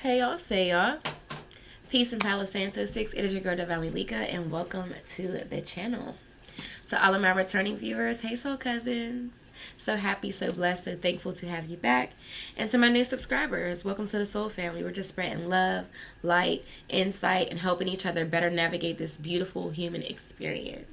Hey y'all, say y'all. Peace and Palo Santo 6. It is your girl Divinely Lika, and welcome to the channel. To all of my returning viewers, hey soul cousins. So happy, so blessed, so thankful to have you back. And to my new subscribers, welcome to the soul family. We're just spreading love, light, insight, and helping each other better navigate this beautiful human experience.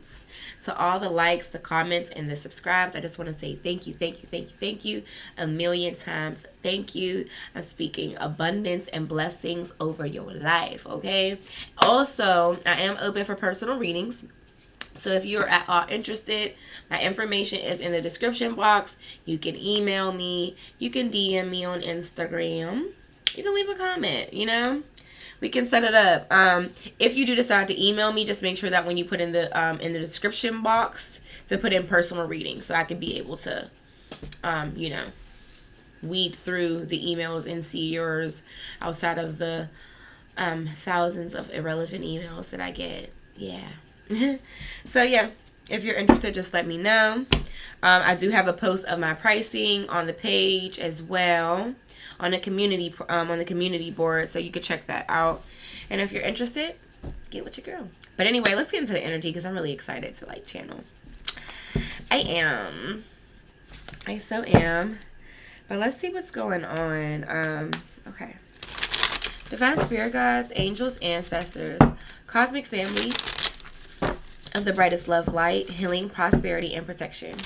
To all the likes, the comments, and the subscribes, I just want to say thank you, thank you, thank you, thank you a million times. Thank you. I'm speaking abundance and blessings over your life, okay? Also, I am open for personal readings. So if you're at all interested, my information is in the description box. You can email me. You can DM me on Instagram. You can leave a comment, We can set it up. If you do decide to email me, just make sure that when you put in the description box to put in personal reading, so I can be able to, weed through the emails and see yours outside of the thousands of irrelevant emails that I get. Yeah. So yeah, if you're interested, just let me know. I do have a post of my pricing on the page as well, on the community board, so you could check that out. And if you're interested, get with your girl. But anyway, let's get into the energy because I'm really excited to channel. I so am. But let's see what's going on. Okay. Divine spirit guides, angels, ancestors, cosmic family of the brightest love, light, healing, prosperity, and protection.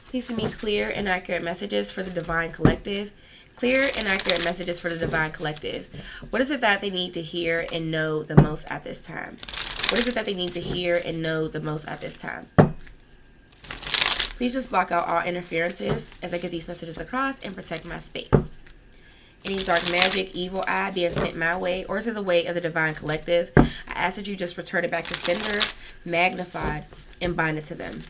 Please give me clear and accurate messages for the divine collective. Clear and accurate messages for the divine collective. What is it that they need to hear and know the most at this time? What is it that they need to hear and know the most at this time? Please just block out all interferences as I get these messages across and protect my space. Any dark magic, evil eye being sent my way or to the way of the divine collective, I ask that you just return it back to sender, magnified, and bind it to them.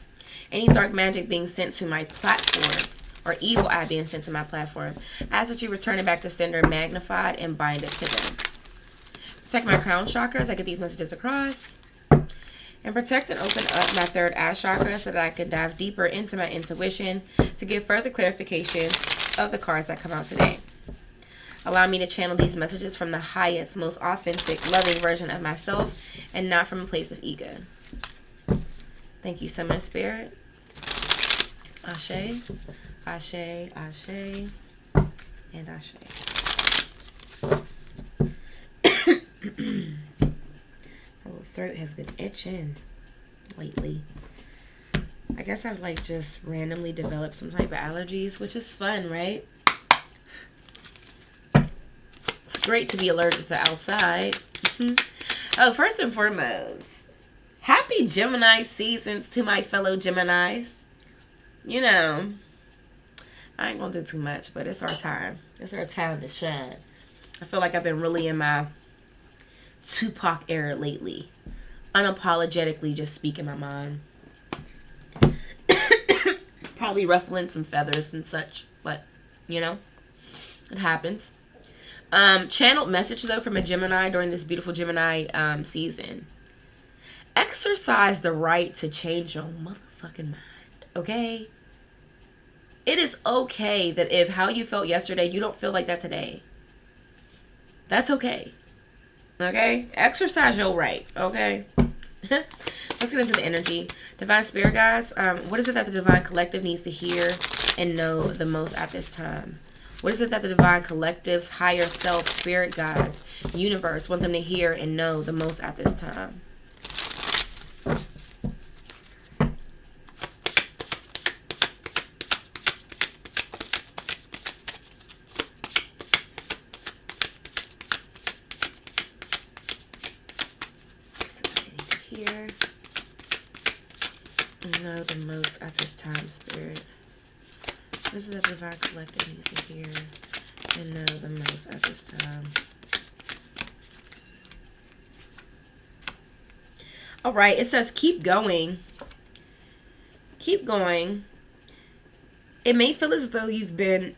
Any dark magic being sent to my platform or evil eye being sent to my platform, I ask that you return it back to sender, magnified, and bind it to them. Protect my crown chakra as I get these messages across. And protect and open up my third eye chakra so that I can dive deeper into my intuition to give further clarification of the cards that come out today. Allow me to channel these messages from the highest, most authentic, loving version of myself and not from a place of ego. Thank you so much, Spirit. Ashe, Ashe, Ashe, and Ashe. My little throat has been itching lately. I guess I've just randomly developed some type of allergies, which is fun, right? It's great to be allergic to outside. Oh, first and foremost, happy Gemini seasons to my fellow Geminis. I ain't gonna do too much, but it's our time. It's our time to shine. I feel like I've been really in my Tupac era lately. Unapologetically just speaking my mind. Probably ruffling some feathers and such, but, it happens. Channeled message, though, from a Gemini during this beautiful Gemini season. Exercise the right to change your motherfucking mind, okay? It is okay that if how you felt yesterday, you don't feel like that today. That's okay. Okay? Exercise your right, okay? Let's get into the energy. Divine spirit guides, what is it that the divine collective needs to hear and know the most at this time? What is it that the divine collective's higher self, spirit guides, universe want them to hear and know the most at this time? Here and know the most at this time, Spirit. What is it that the divine collective needs to hear and know the most at this time? All right, it says keep going. Keep going. It may feel as though you've been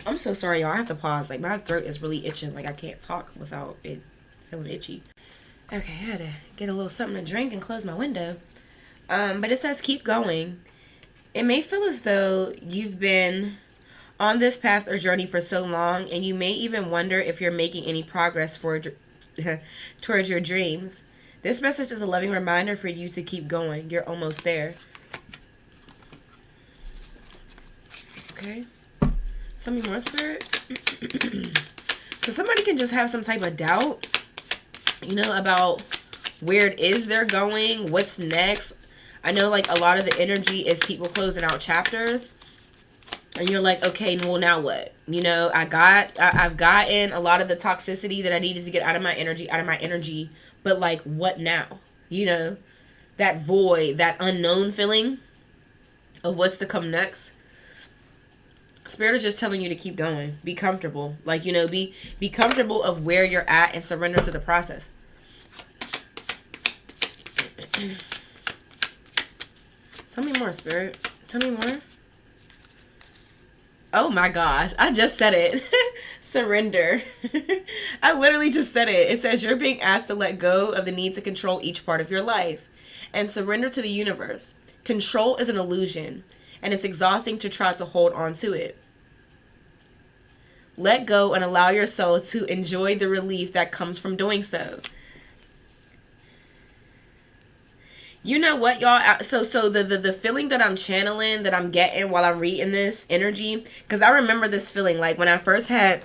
I'm so sorry, y'all. I have to pause. My throat is really itching. I can't talk without it feeling itchy. Okay, I had to get a little something to drink and close my window. But it says keep going. It may feel as though you've been on this path or journey for so long, and you may even wonder if you're making any progress towards your dreams. This message is a loving reminder for you to keep going. You're almost there. Okay. Tell me more, Spirit. So somebody can just have some type of doubt, about where it is they're going, what's next. I know, like, a lot of the energy is people closing out chapters. And you're like, okay, well, now what? I've gotten a lot of the toxicity that I needed to get out of my energy. But, like, what now? That void, that unknown feeling of what's to come next. Spirit is just telling you to keep going. Be comfortable. Like, be comfortable of where you're at and surrender to the process. Tell me more, Spirit. Tell me more. Oh my gosh, I just said it. Surrender. I literally just said it. It says you're being asked to let go of the need to control each part of your life and surrender to the universe. Control is an illusion, and it's exhausting to try to hold on to it. Let go and allow your soul to enjoy the relief that comes from doing so. You know what, y'all? So the feeling that I'm channeling, that I'm getting while I'm reading this energy, because I remember this feeling, like, when I first had,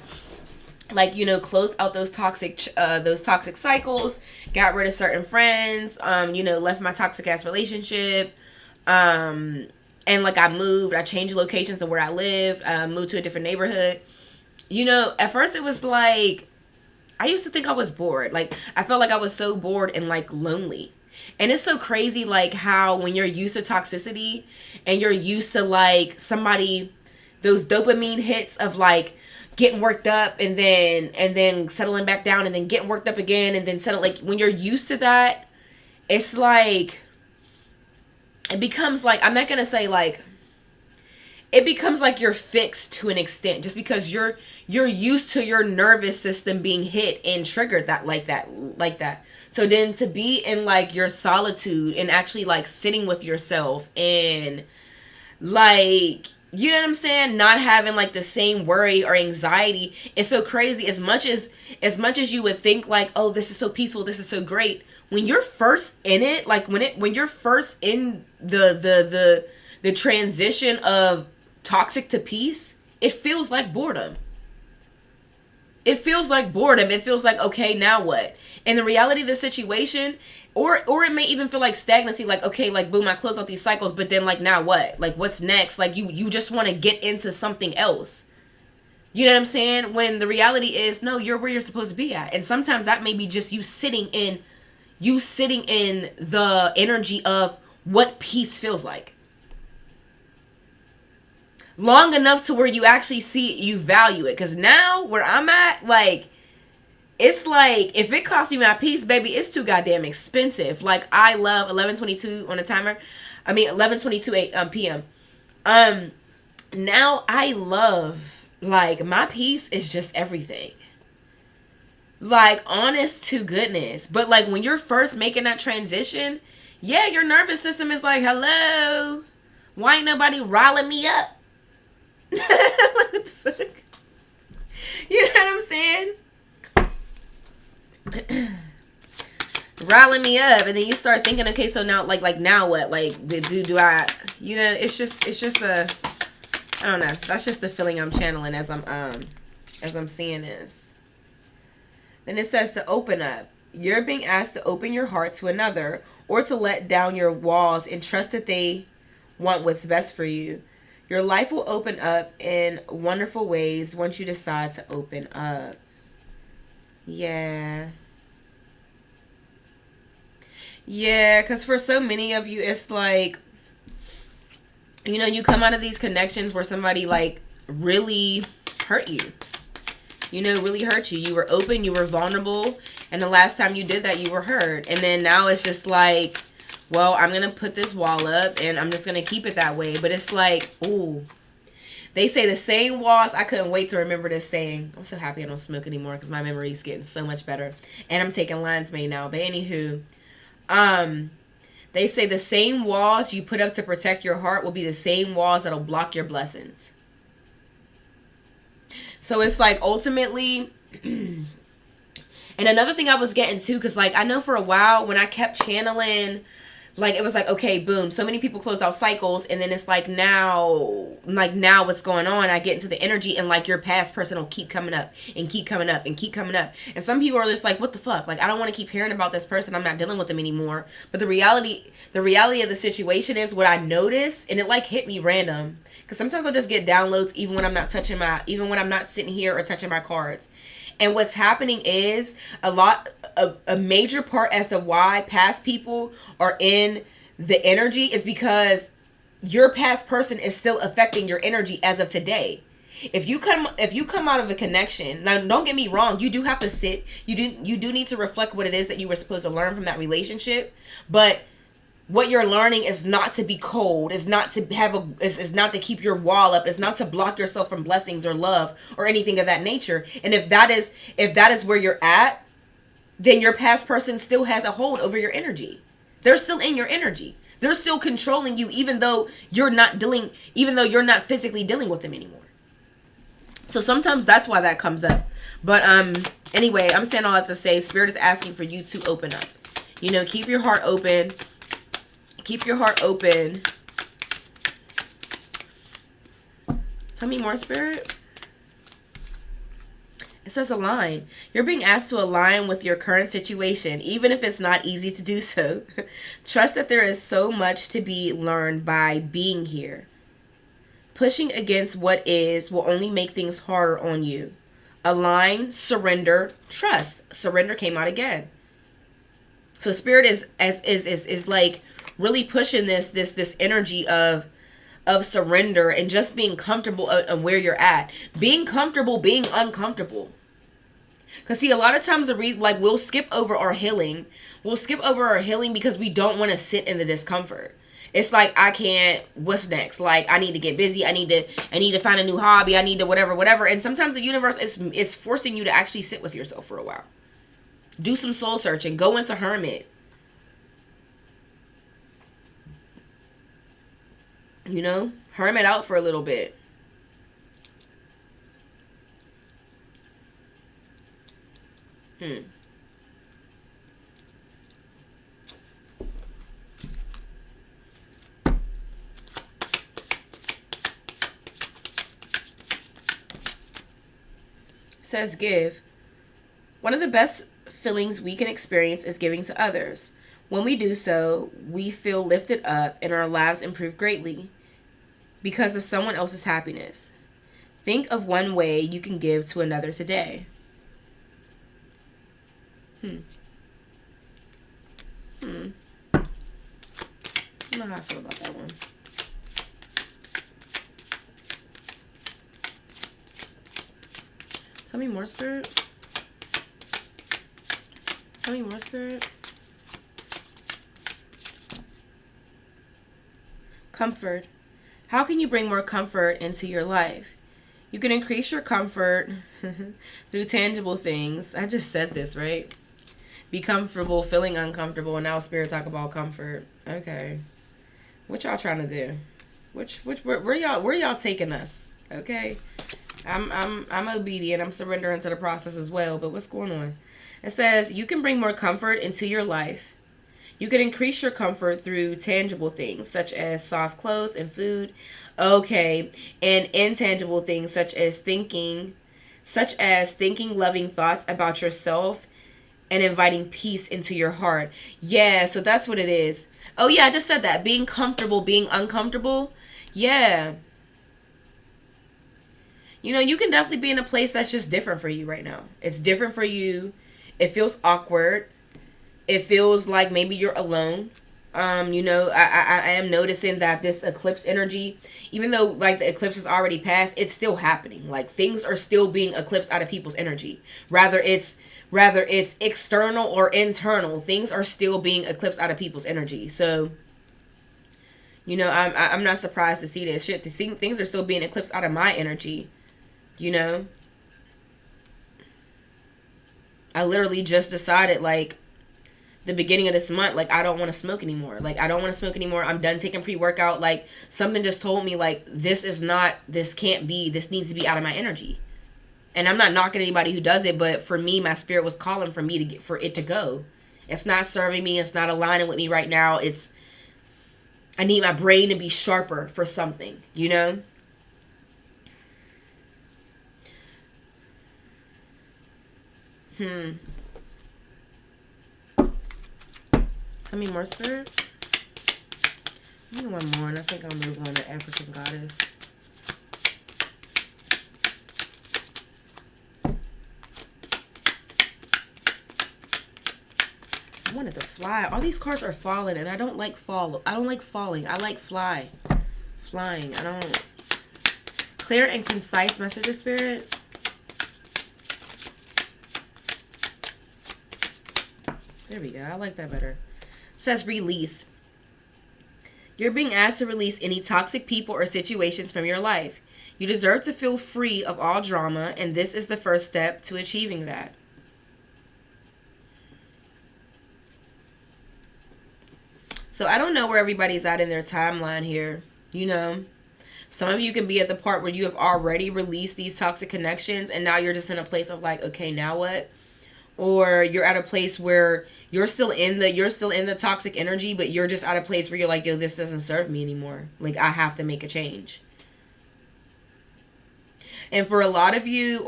like, closed out those toxic cycles, got rid of certain friends, left my toxic ass relationship, and, like, I changed locations to where I live, moved to a different neighborhood. At first it was like, I used to think I was bored. Like, I felt like I was so bored and, like, lonely. And it's so crazy, like, how when you're used to toxicity and you're used to, like, those dopamine hits of, like, getting worked up and then settling back down and then getting worked up again and then like, when you're used to that, it's like, it becomes like, I'm not going to say, like, it becomes like you're fixed to an extent, just because you're used to your nervous system being hit and triggered like that. So then to be in, like, your solitude and actually, like, sitting with yourself and, like, you know what I'm saying, not having, like, the same worry or anxiety, it's so crazy. As much as you would think, like, oh, this is so peaceful, this is so great, when you're first in it, like, when you're first in the transition of toxic to peace, it feels like boredom. It feels like boredom. It feels like, okay, now what? And the reality of the situation, or it may even feel like stagnancy, like, okay, like, boom, I close out these cycles, but then, like, now what? Like, what's next? Like, you just want to get into something else. You know what I'm saying? When the reality is, no, you're where you're supposed to be at. And sometimes that may be just you sitting in the energy of what peace feels like. Long enough to where you actually see it, you value it. Because now, where I'm at, like, it's like, if it costs me my peace, baby, it's too goddamn expensive. Like, I love 11:22 on the timer. 11:22 p.m. Now I love, like, my peace is just everything. Like, honest to goodness. But, like, when you're first making that transition, yeah, your nervous system is like, hello, why ain't nobody riling me up? What the fuck? You know what I'm saying? Riling me up, and then you start thinking, okay, so now, like now what? Like, do I? It's just I don't know. That's just the feeling I'm channeling as I'm seeing this. Then it says to open up. You're being asked to open your heart to another, or to let down your walls and trust that they want what's best for you. Your life will open up in wonderful ways once you decide to open up. Yeah. Yeah, because for so many of you, it's like, you come out of these connections where somebody, like, really hurt you. Really hurt you. You were open, you were vulnerable, and the last time you did that, you were hurt. And then now it's just like, well, I'm going to put this wall up and I'm just going to keep it that way. But it's like, ooh, they say the same walls. I couldn't wait to remember this saying. I'm so happy I don't smoke anymore because my memory is getting so much better. And I'm taking lion's mane now. But anywho, they say the same walls you put up to protect your heart will be the same walls that'll block your blessings. So it's like ultimately, and another thing I was getting to, because like I know for a while when I kept channeling, like it was like, okay, boom, so many people closed out cycles, and then it's like now what's going on, I get into the energy, and like your past person will keep coming up and keep coming up and keep coming up, and some people are just like, what the fuck, like I don't want to keep hearing about this person, I'm not dealing with them anymore. But the reality of the situation is what I noticed, and it like hit me random, because sometimes I'll just get downloads even when I'm not sitting here or touching my cards. And what's happening is a major part as to why past people are in the energy is because your past person is still affecting your energy as of today. If you come out of a connection, now don't get me wrong, you do have to sit, you do need to reflect what it is that you were supposed to learn from that relationship, but what you're learning is not to be cold, is not to is not to keep your wall up, is not to block yourself from blessings or love or anything of that nature. And if that is where you're at, then your past person still has a hold over your energy. They're still in your energy. They're still controlling you, even though you're not physically dealing with them anymore. So sometimes that's why that comes up. But anyway, I'm saying all that to say, Spirit is asking for you to open up. You know, keep your heart open. Keep your heart open. Tell me more, Spirit. It says align. You're being asked to align with your current situation, even if it's not easy to do so. Trust that there is so much to be learned by being here. Pushing against what is will only make things harder on you. Align, surrender, trust. Surrender came out again. So Spirit is like really pushing this energy of surrender and just being comfortable and where you're at. Being comfortable, being uncomfortable. Because see, a lot of times we'll skip over our healing. We'll skip over our healing because we don't want to sit in the discomfort. It's like, I can't, what's next? Like, I need to get busy. I need to find a new hobby. I need to whatever. And sometimes the universe is forcing you to actually sit with yourself for a while. Do some soul searching. Go into hermit. You know, hermit out for a little bit. Says give. One of the best feelings we can experience is giving to others. When we do so, we feel lifted up and our lives improve greatly because of someone else's happiness. Think of one way you can give to another today. I don't know how I feel about that one. Tell me more, Spirit. Tell me more, Spirit. Comfort. How can you bring more comfort into your life? You can increase your comfort through tangible things. I just said this, right? Be comfortable, feeling uncomfortable, and now Spirit talk about comfort. Okay. What y'all trying to do? Where y'all taking us? Okay. I'm obedient. I'm surrendering to the process as well. But what's going on? It says you can bring more comfort into your life. You can increase your comfort through tangible things such as soft clothes and food. Okay. And intangible things such as thinking loving thoughts about yourself and inviting peace into your heart. Yeah, so that's what it is. Oh yeah, I just said that. Being comfortable, being uncomfortable. Yeah. You know, you can definitely be in a place that's just different for you right now. It's different for you. It feels awkward. It feels like maybe you're alone. You know, I am noticing that this eclipse energy, even though like the eclipse is already passed, it's still happening. Like things are still being eclipsed out of people's energy. Rather it's external or internal, things are still being eclipsed out of people's energy. So, you know, I'm not surprised to see this shit. Things are still being eclipsed out of my energy. You know, I literally just decided like the beginning of this month, like I don't want to smoke anymore. I'm done taking pre-workout. Like something just told me like this can't be, this needs to be out of my energy. And I'm not knocking anybody who does it, but for me, my spirit was calling for me to get, for it to go. It's not serving me. It's not aligning with me right now. I need my brain to be sharper for something, you know? Tell me more, spirit. Give me one more, and I think I'll move on to African Goddess. I wanted to fly. All these cards are falling, and I don't like fall. I don't like falling. I like flying. I don't. Clear and concise messages, spirit. There we go. I like that better. It says release. You're being asked to release any toxic people or situations from your life. You deserve to feel free of all drama, and this is the first step to achieving that. So I don't know where everybody's at in their timeline here. You know, some of you can be at the part where you have already released these toxic connections, and now you're just in a place of like, okay, now what? Or you're at a place where you're still in the toxic energy, but you're just at a place where you're like, yo, this doesn't serve me anymore. Like, I have to make a change. And for a lot of you,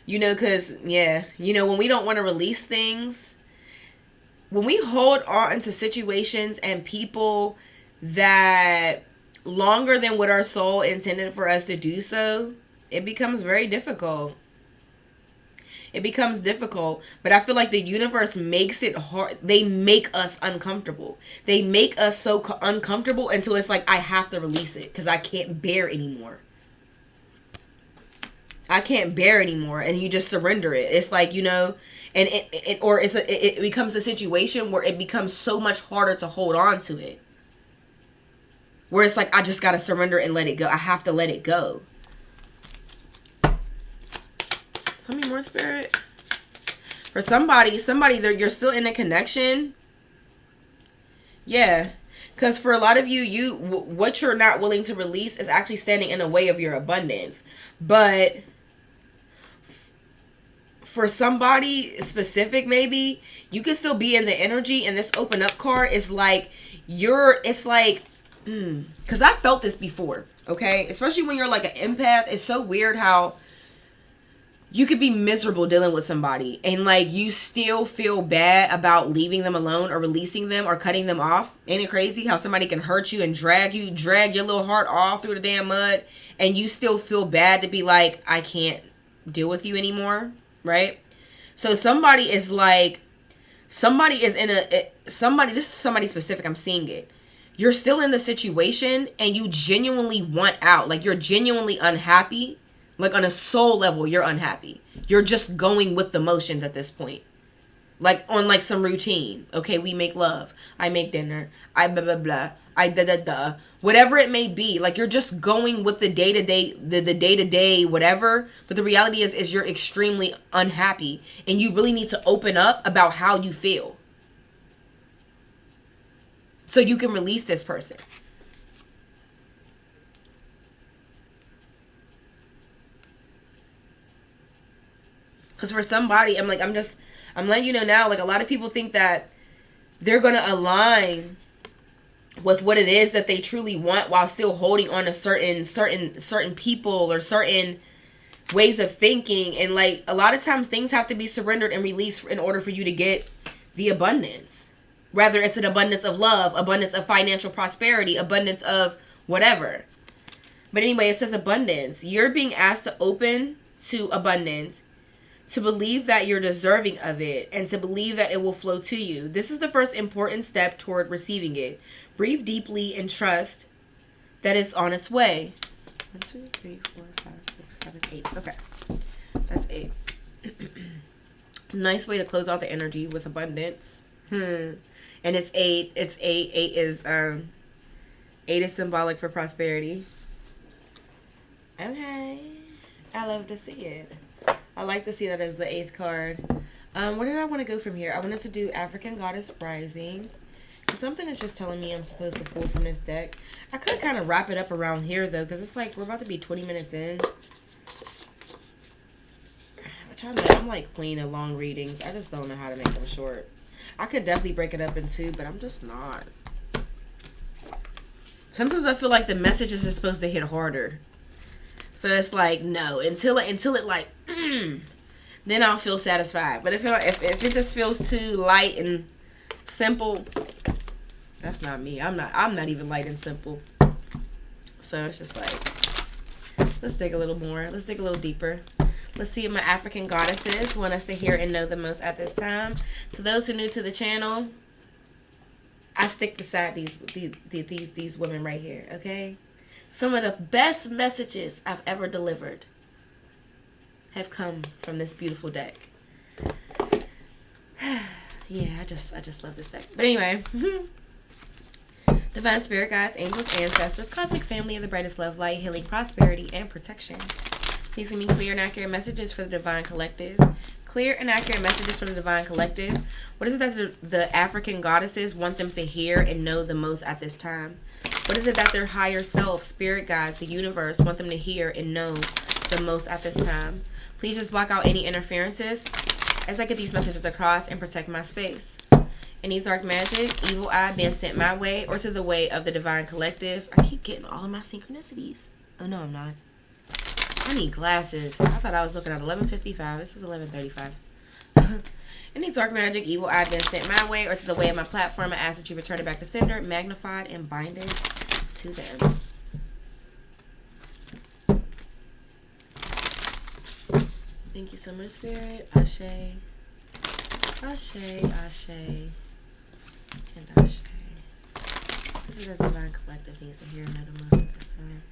you know, because, yeah, you know, when we don't want to release things, when we hold on to situations and people that longer than what our soul intended for us to do so, it becomes very difficult. It becomes difficult, but I feel like the universe makes it hard. They make us uncomfortable. They make us so uncomfortable until it's like, I have to release it because I can't bear anymore. I can't bear anymore. And you just surrender it. It's like, you know, and it becomes a situation where it becomes so much harder to hold on to it. Where it's like, I just got to surrender and let it go. I have to let it go. Tell me more, spirit. For somebody you're still in a connection. Yeah. Because for a lot of you, what you're not willing to release is actually standing in the way of your abundance. But for somebody specific, maybe, you can still be in the energy, and this open up card is like, because I felt this before, okay? Especially when you're like an empath. It's so weird how you could be miserable dealing with somebody and like you still feel bad about leaving them alone or releasing them or cutting them off. Ain't it crazy how somebody can hurt you and drag your little heart all through the damn mud, and you still feel bad to be like, I can't deal with you anymore, right? So this is somebody specific, I'm seeing it. You're still in the situation and you genuinely want out. Like, you're genuinely unhappy. Like, on a soul level, you're unhappy. You're just going with the motions at this point. Like, on, like, some routine. Okay, we make love. I make dinner. I blah, blah, blah. I da-da-da. Whatever it may be. Like, you're just going with the day-to-day, the day-to-day whatever. But the reality is you're extremely unhappy. And you really need to open up about how you feel. So you can release this person. Because for somebody, I'm letting you know now, like, a lot of people think that they're going to align with what it is that they truly want while still holding on to certain people or certain ways of thinking. And, like, a lot of times things have to be surrendered and released in order for you to get the abundance. Whether it's an abundance of love, abundance of financial prosperity, abundance of whatever. But anyway, it says abundance. You're being asked to open to abundance, to believe that you're deserving of it, and to believe that it will flow to you. This is the first important step toward receiving it. Breathe deeply and trust that it's on its way. 1, 2, 3, 4, 5, 6, 7, 8. Okay. That's 8. Nice way to close out the energy with abundance. And it's 8. It's 8. 8 is symbolic for prosperity. Okay. I love to see it. I like to see that as the 8th card. Where did I want to go from here? I wanted to do African Goddess Rising. Something is just telling me I'm supposed to pull from this deck. I could kind of wrap it up around here, though, because it's like we're about to be 20 minutes in. I'm like queen of long readings. I just don't know how to make them short. I could definitely break it up in two, but I'm just not. Sometimes I feel like the messages are supposed to hit harder. So it's like, no, until it like, then I'll feel satisfied. But if it just feels too light and simple, that's not me. I'm not even light and simple. So it's just like, let's dig a little more. Let's dig a little deeper. Let's see what my African goddesses want us to hear and know the most at this time. To those who are new to the channel, I stick beside these women right here, okay? Some of the best messages I've ever delivered have come from this beautiful deck. Yeah, I just love this deck. But anyway, divine spirit guides, angels, ancestors, cosmic family of the brightest love, light, healing, prosperity, and protection. These can be clear and accurate messages for the divine collective. Clear and accurate messages for the divine collective. What is it that the African goddesses want them to hear and know the most at this time? What is it that their higher self, spirit guides, the universe want them to hear and know the most at this time? Please just block out any interferences as I get these messages across and protect my space. Any dark magic, evil eye being sent my way or to the way of the divine collective. I keep getting all of my synchronicities. Oh, no, I'm not. I need glasses. I thought I was looking at 11:55. This is 11:35. Any dark magic, evil eye been sent my way or to the way of my platform, I ask that you return it back to sender, magnified and binded to them. Thank you so much, Spirit. Ashe. Ashe, Ashe, and Ashe. This is the divine collective needs to hear and know the most at this time.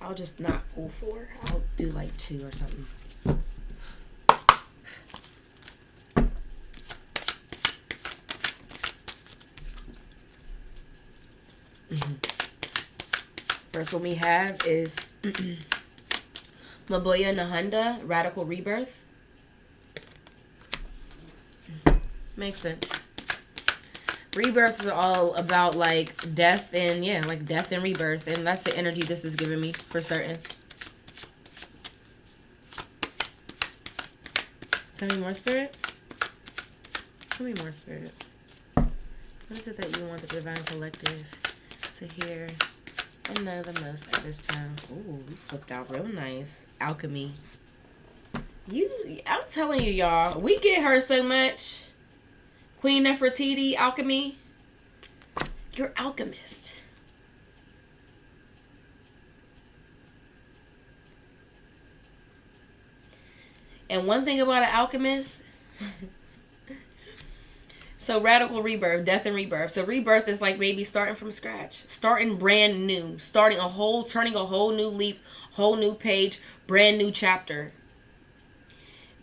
I'll just not pull 4. I'll do like 2 or something. First one we have is Mabuya Nahanda, Radical Rebirth. Makes sense. Rebirths are all about like death and like death and rebirth, and that's the energy this is giving me for certain. Tell me more, Spirit. Tell me more, Spirit. What is it that you want the divine collective to hear and know the most at this time? Ooh, you flipped out real nice. Alchemy. I'm telling you, y'all, we get her so much. Queen Nefertiti, alchemy. You're alchemist. And one thing about an alchemist, so radical rebirth, death and rebirth. So rebirth is like maybe starting from scratch, starting brand new, turning a whole new leaf, whole new page, brand new chapter.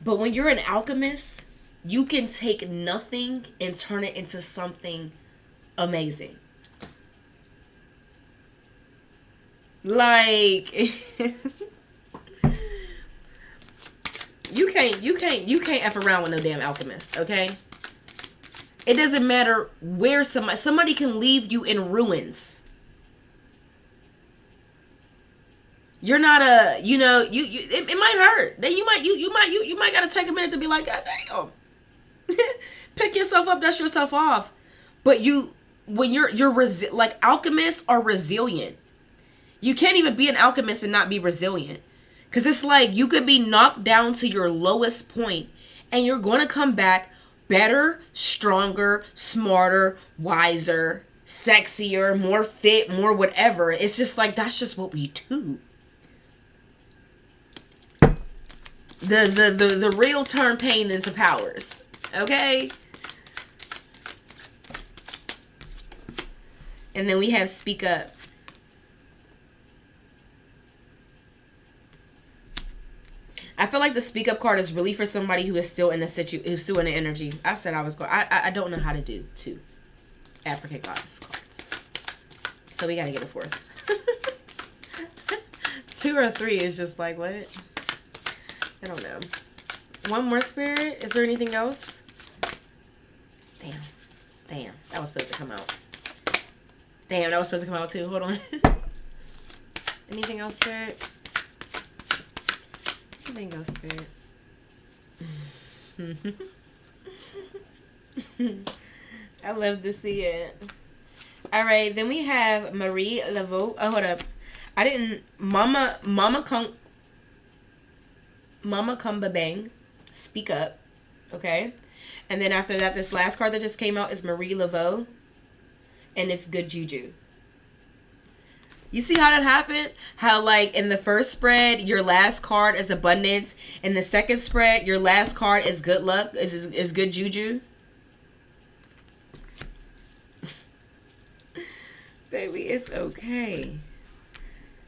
But when you're an alchemist, you can take nothing and turn it into something amazing. Like you can't F around with no damn alchemist, okay? It doesn't matter where somebody can leave you in ruins. You're not it might hurt. Then you might gotta take a minute to be like, God damn. Pick yourself up, dust yourself off. But like alchemists are resilient. You can't even be an alchemist and not be resilient. Because it's like you could be knocked down to your lowest point and you're going to come back better, stronger, smarter, wiser, sexier, more fit, more whatever. It's just like, that's just what we do. The real turn pain into powers. Okay? And then we have Speak Up. I feel like the Speak Up card is really for somebody who is still in who's still in the energy. I said I was going. I don't know how to do 2 African goddess cards, so we gotta get a 4th. 2 or 3 is just like what? I don't know. One more, Spirit. Is there anything else? Damn. That was supposed to come out. Damn, that was supposed to come out too. Hold on. Anything else, Spirit? Anything else, Spirit? I love to see it. All right, then we have Marie Laveau. Oh, hold up. I didn't. Mama Kumba Bang. Speak up. Okay. And then after that, this last card that just came out is Marie Laveau. And it's good juju. You see how that happened? How, like, in the first spread, your last card is abundance. In the second spread, your last card is good luck, is good juju. Baby, it's okay.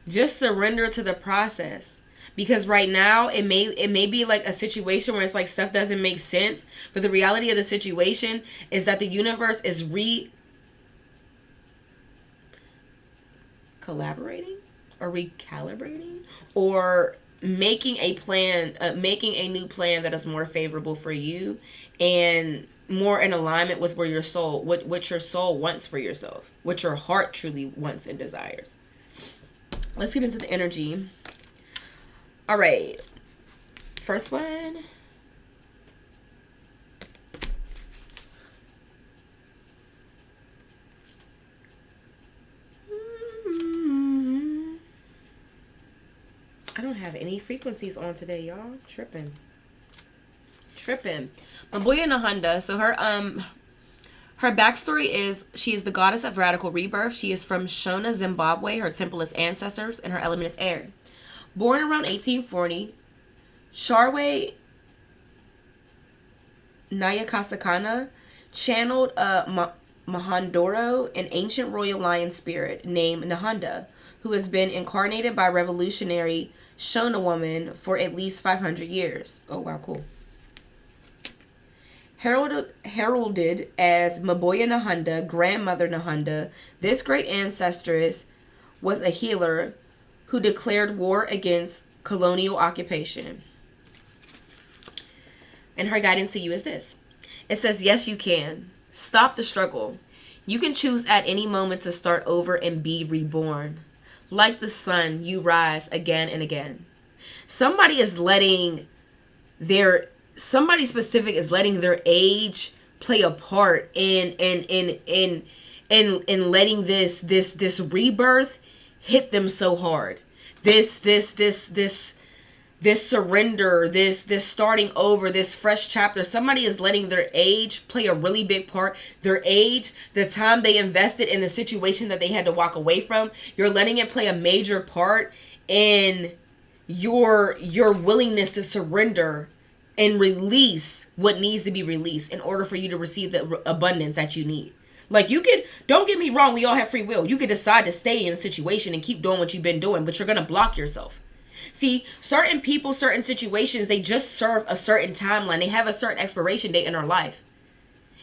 Just surrender to the process. Because right now, it may be like a situation where it's like stuff doesn't make sense. But the reality of the situation is that the universe is collaborating or recalibrating or making a plan, making a new plan that is more favorable for you and more in alignment with where your soul, what your soul wants for yourself, what your heart truly wants and desires. Let's get into the energy. All right. First one. I don't have any frequencies on today, y'all. Tripping. Mabuya Nahanda. So her backstory is she is the goddess of radical rebirth. She is from Shona, Zimbabwe. Her temple is ancestors and her element is air. Born around 1840, Sharwe Nyakasakana channeled Mahandoro, an ancient royal lion spirit named Nahanda, who has been incarnated by revolutionary Shona woman for at least 500 years. Oh, wow, cool. Heralded as Mabuya Nahanda, Grandmother Nahanda, this great ancestress was a healer who declared war against colonial occupation. And her guidance to you is this. It says, yes, you can. Stop the struggle. You can choose at any moment to start over and be reborn. Like the sun, you rise again and again. Somebody specific is letting their age play a part in letting this rebirth hit them so hard. This surrender, this starting over, this fresh chapter. Somebody is letting their age play a really big part. Their age, the time they invested in the situation that they had to walk away from, you're letting it play a major part in your willingness to surrender and release what needs to be released in order for you to receive the abundance that you need. Like, you could, don't get me wrong, we all have free will. You could decide to stay in a situation and keep doing what you've been doing, but you're going to block yourself. See, certain people, certain situations, they just serve a certain timeline. They have a certain expiration date in our life.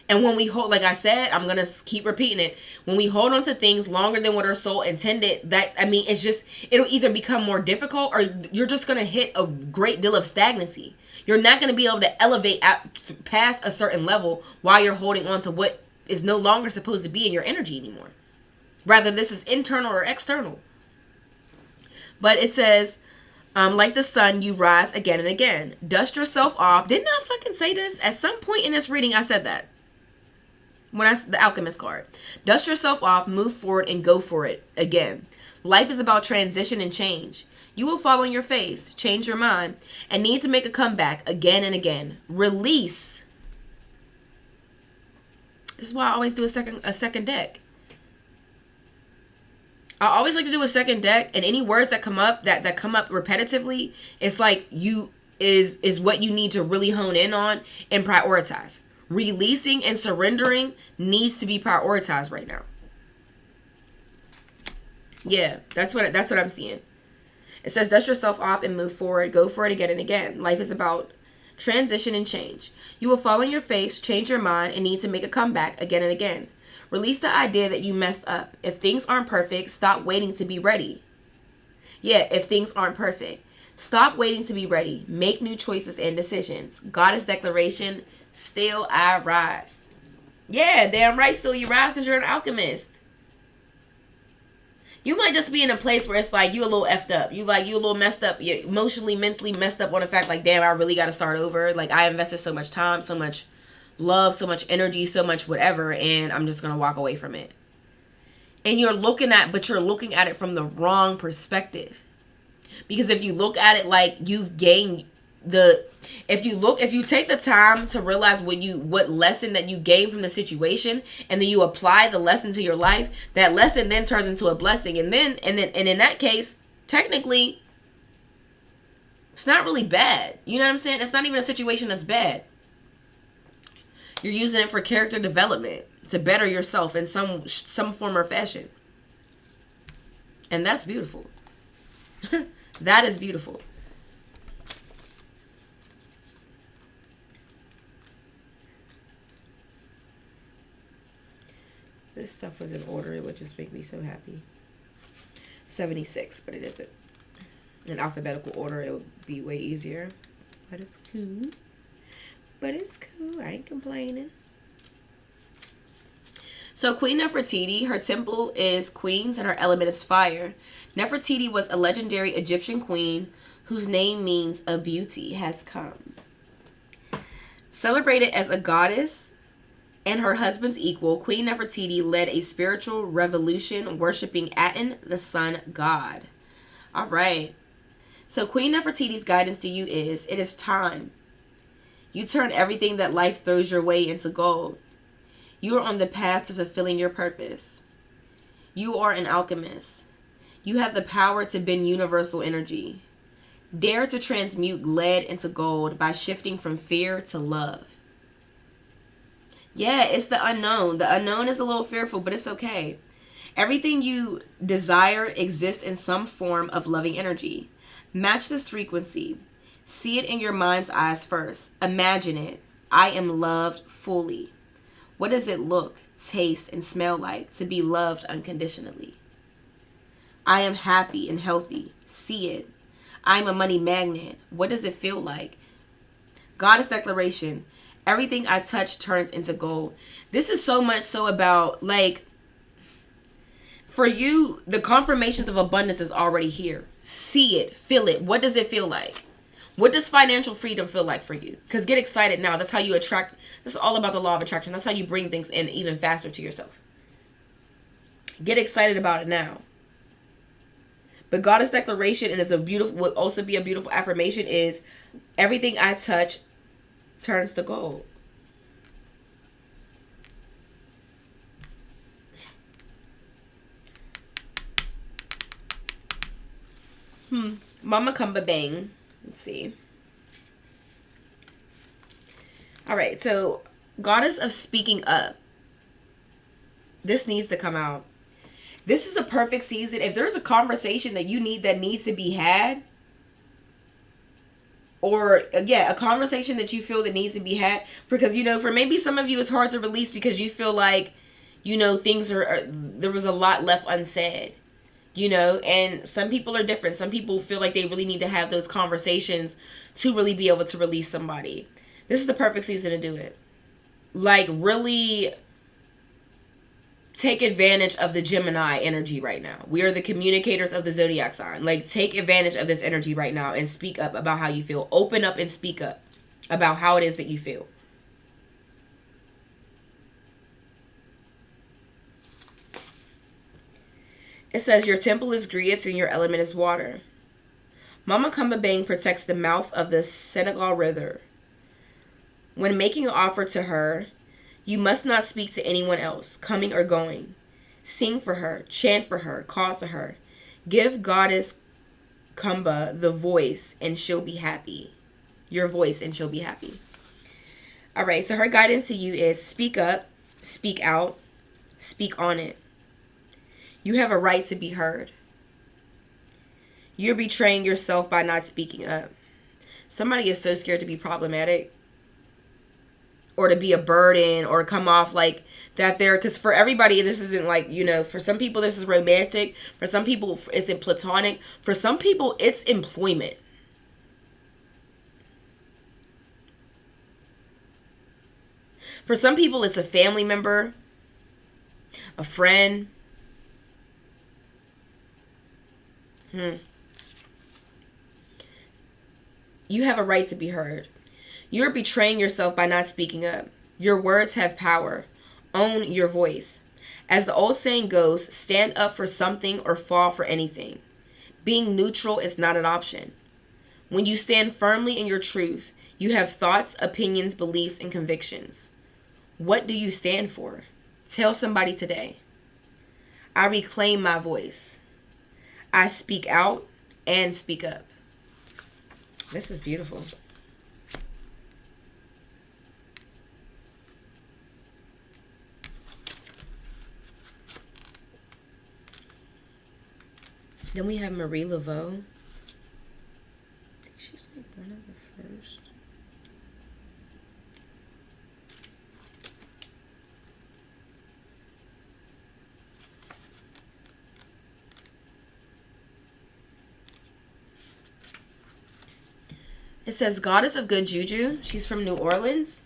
And when we hold, like I said, I'm going to keep repeating it. When we hold on to things longer than what our soul intended, it's just, it'll either become more difficult or you're just going to hit a great deal of stagnancy. You're not going to be able to elevate past a certain level while you're holding on to what is no longer supposed to be in your energy anymore. Rather, this is internal or external. But it says, like the sun, you rise again and again. Dust yourself off. Didn't I fucking say this? At some point in this reading, I said that. The Alchemist card. Dust yourself off, move forward, and go for it again. Life is about transition and change. You will fall on your face, change your mind, and need to make a comeback again and again. Release. This is why I always do a second deck. I always like to do a second deck, and any words that come up that come up repetitively, it's like is what you need to really hone in on and prioritize. Releasing and surrendering needs to be prioritized right now. Yeah, that's what I'm seeing. It says, dust yourself off and move forward. Go for it again and again. Life is about transition and change. You will fall on your face, change your mind, and need to make a comeback again and again. Release the idea that you messed up. If things aren't perfect, stop waiting to be ready. Yeah, if things aren't perfect. Stop waiting to be ready. Make new choices and decisions. Goddess declaration, still I rise. Yeah, damn right, still you rise because you're an alchemist. You might just be in a place where it's like you a little effed up. You a little messed up. You emotionally, mentally messed up on the fact like, damn, I really got to start over. Like I invested so much time, so much love, so much energy, so much whatever, and I'm just going to walk away from it. And you're looking at it from the wrong perspective. Because if you look at it like you've gained if you take the time to realize what lesson that you gained from the situation, and then you apply the lesson to your life, that lesson then turns into a blessing. And in that case, technically, it's not really bad. You know what I'm saying? It's not even a situation that's bad. You're using it for character development to better yourself in some form or fashion. And that's beautiful. That is beautiful. This stuff was in order. It would just make me so happy. 76, but it isn't. In alphabetical order, it would be way easier. But it's cool. I ain't complaining. So Queen Nefertiti, her symbol is queens and her element is fire. Nefertiti was a legendary Egyptian queen whose name means a beauty has come. Celebrated as a goddess and her husband's equal, Queen Nefertiti led a spiritual revolution worshiping Aten, the sun god. All right. So Queen Nefertiti's guidance to you is, it is time. You turn everything that life throws your way into gold. You are on the path to fulfilling your purpose. You are an alchemist. You have the power to bend universal energy. Dare to transmute lead into gold by shifting from fear to love. Yeah, it's the unknown. The unknown is a little fearful, but it's okay. Everything you desire exists in some form of loving energy. Match this frequency. See it in your mind's eyes first. Imagine it. I am loved fully. What does it look, taste, and smell like to be loved unconditionally? I am happy and healthy. See it. I am a money magnet. What does it feel like? Goddess declaration. Everything I touch turns into gold. This is so much so about, like, for you, the confirmations of abundance is already here. See it. Feel it. What does it feel like? What does financial freedom feel like for you? Because get excited now. That's how you attract. This is all about the law of attraction. That's how you bring things in even faster to yourself. Get excited about it now. But Goddess declaration, and would also be a beautiful affirmation, is everything I touch turns to gold. Mama Kumba Bang. Let's see. All right, so Goddess of speaking up. This needs to come out. This is a perfect season. If there's a conversation that you need that needs to be had, or a conversation that you feel that needs to be had, because for maybe some of you it's hard to release because you feel like things there was a lot left unsaid. And some people are different. Some people feel like they really need to have those conversations to really be able to release somebody. This is the perfect season to do it. Like, really take advantage of the Gemini energy right now. We are the communicators of the zodiac sign. Like, take advantage of this energy right now and speak up about how you feel. Open up and speak up about how it is that you feel. It says your temple is grits and your element is water. Mama Kumba Bang protects the mouth of the Senegal River. When making an offer to her, you must not speak to anyone else, coming or going. Sing for her, chant for her, call to her. Give Goddess Kumba the voice and she'll be happy. Your voice and she'll be happy. All right, so her guidance to you is speak up, speak out, speak on it. You have a right to be heard. You're betraying yourself by not speaking up. Somebody is so scared to be problematic or to be a burden or come off like that there. Because for everybody, this isn't like, for some people, this is romantic. For some people, it's in platonic. For some people, it's employment. For some people, it's a family member, a friend. You have a right to be heard. You're betraying yourself by not speaking up. Your words have power. Own your voice. As the old saying goes, stand up for something or fall for anything. Being neutral is not an option. When you stand firmly in your truth, you have thoughts, opinions, beliefs, and convictions. What do you stand for? Tell somebody today. I reclaim my voice. I speak out and speak up. This is beautiful. Then we have Marie Laveau. I think she's like one of the first. It says Goddess of Good Juju. She's from New Orleans.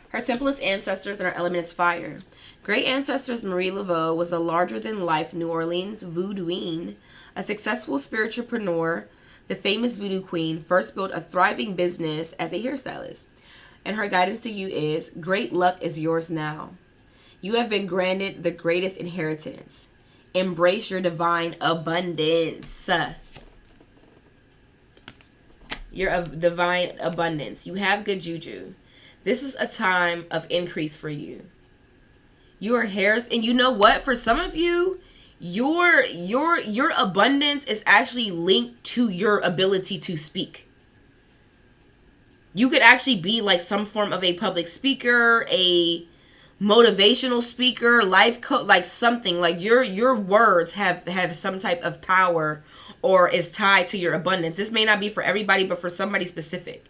Her temple is ancestors and her element is fire. Great ancestors Marie Laveau was a larger-than-life New Orleans voodooine, a successful spiritualpreneur. The famous voodoo queen first built a thriving business as a hairstylist. And her guidance to you is, great luck is yours now. You have been granted the greatest inheritance. Embrace your divine abundance. Your divine abundance. You have good juju. This is a time of increase for you. Your hairs, and you know what? For some of you, your abundance is actually linked to your ability to speak. You could actually be like some form of a public speaker, a motivational speaker, life coach, like something. Like your words have some type of power or is tied to your abundance. This may not be for everybody, but for somebody specific.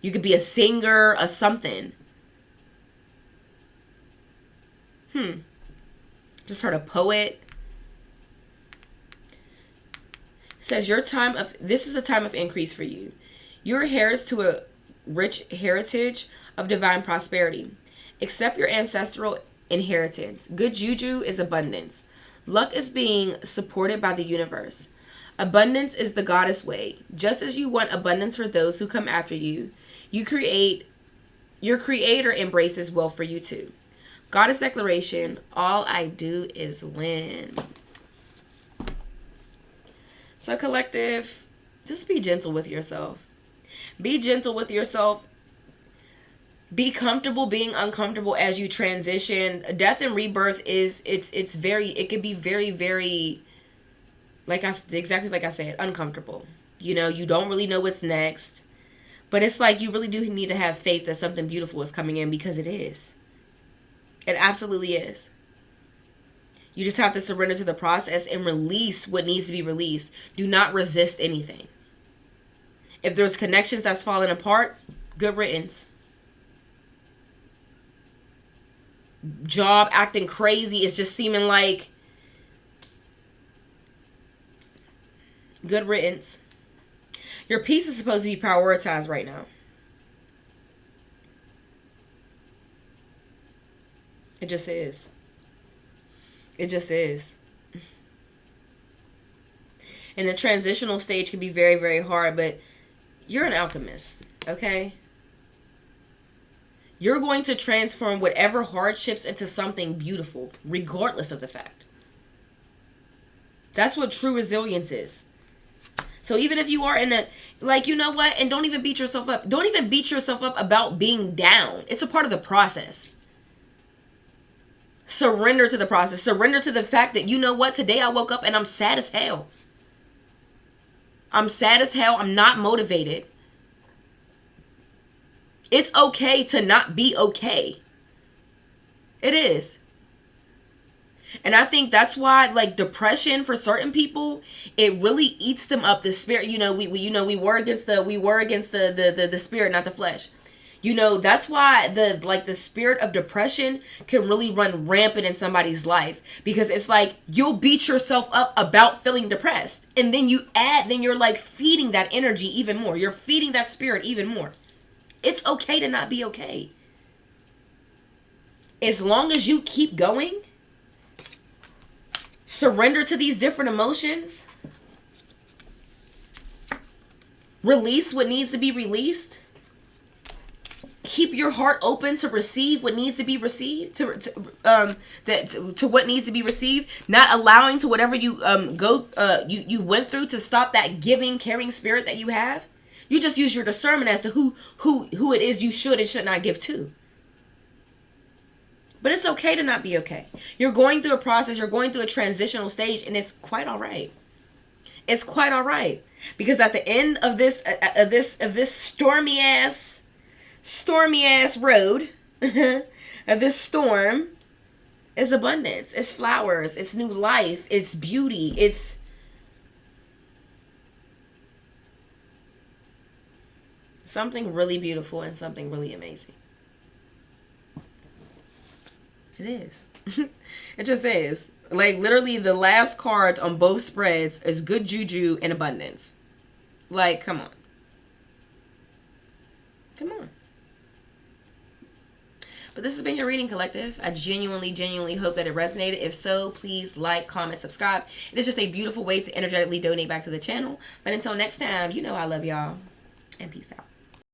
You could be a singer, a something. Just heard a poet. It says this is a time of increase for you. Your heirs to a rich heritage of divine prosperity. Accept your ancestral inheritance. Good juju is abundance. Luck is being supported by the universe. Abundance is the goddess way. Just as you want abundance for those who come after you, your creator embraces well for you too. Goddess declaration, all I do is win. So collective, just be gentle with yourself. Be gentle with yourself. Be comfortable being uncomfortable as you transition. Death and rebirth it can be very, very, exactly like I said, uncomfortable. You know, you don't really know what's next. But it's like you really do need to have faith that something beautiful is coming in, because it is. It absolutely is. You just have to surrender to the process and release what needs to be released. Do not resist anything. If there's connections that's falling apart, good riddance. Job acting crazy, it's just seeming like good riddance. Your peace is supposed to be prioritized right now. It just is. It just is. And the transitional stage can be very, very hard, but you're an alchemist, okay? You're going to transform whatever hardships into something beautiful, regardless of the fact. That's what true resilience is. So even if you are in a, you know what? And don't even beat yourself up. Don't even beat yourself up about being down. It's a part of the process. Surrender to the process. Surrender to the fact that, you know what? Today I woke up and I'm sad as hell. I'm sad as hell. I'm not motivated. It's okay to not be okay. It is. And I think that's why, depression for certain people, it really eats them up. The spirit, we were against the spirit, not the flesh. That's why the spirit of depression can really run rampant in somebody's life, because it's like you'll beat yourself up about feeling depressed, and then you're feeding that energy even more. You're feeding that spirit even more. It's okay to not be okay. As long as you keep going, Surrender to these different emotions. Release what needs to be released. Keep your heart open to receive what needs to be received, to what needs to be received. Not allowing to whatever you you went through to stop that giving, caring spirit that you have. You just use your discernment as to who it is you should and should not give to. But it's okay to not be okay. You're going through a process. You're going through a transitional stage, and it's quite all right. It's quite all right, because at the end of this stormy ass road, of this storm, is abundance. It's flowers. It's new life. It's beauty. It's something really beautiful and something really amazing. It is. It just is. Like, literally, the last card on both spreads is good juju and abundance. Like, come on. Come on. But this has been your reading, collective. I genuinely hope that it resonated. If so, please like, comment, subscribe. It is just a beautiful way to energetically donate back to the channel. But until next time, you know I love y'all. And peace out.